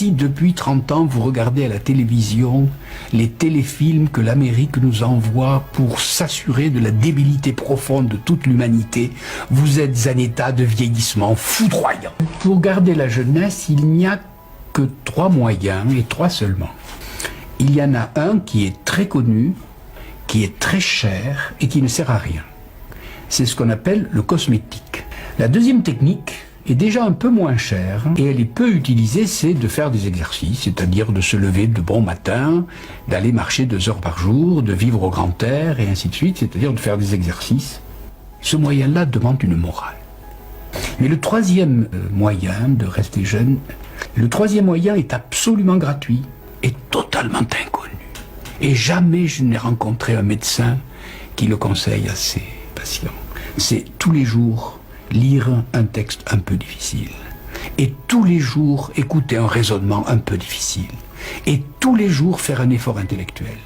Si depuis 30 ans vous regardez à la télévision les téléfilms que l'Amérique nous envoie pour s'assurer de la débilité profonde de toute l'humanité, vous êtes un état de vieillissement foudroyant. Pour garder la jeunesse, il n'y a que 3 moyens, et 3 seulement. Il y en a un qui est très connu, qui est très cher et qui ne sert à rien. C'est ce qu'on appelle le cosmétique. La deuxième technique est déjà un peu moins chère et elle est peu utilisée, c'est de faire des exercices, c'est-à-dire de se lever de bon matin, d'aller marcher 2 heures par jour, de vivre au grand air et ainsi de suite, c'est-à-dire de faire des exercices. Ce moyen-là demande une morale. Mais le troisième moyen de rester jeune, le troisième moyen est absolument gratuit et totalement inconnu. Et jamais je n'ai rencontré un médecin qui le conseille à ses patients. C'est tous les jours lire un texte un peu difficile. Et tous les jours écouter un raisonnement un peu difficile. Et tous les jours faire un effort intellectuel.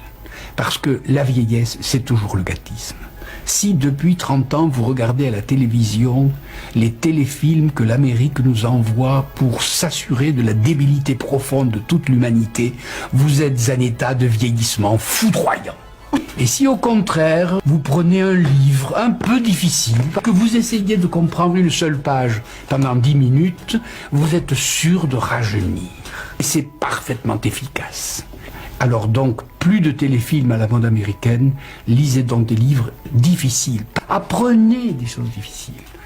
Parce que la vieillesse, c'est toujours le gâtisme. Si depuis 30 ans vous regardez à la télévision les téléfilms que l'Amérique nous envoie pour s'assurer de la débilité profonde de toute l'humanité, vous êtes un état de vieillissement foudroyant. Et si au contraire, vous prenez un livre un peu difficile, que vous essayez de comprendre une seule page pendant 10 minutes, vous êtes sûr de rajeunir. Et c'est parfaitement efficace. Alors donc, plus de téléfilms à la mode américaine, lisez donc des livres difficiles. Apprenez des choses difficiles.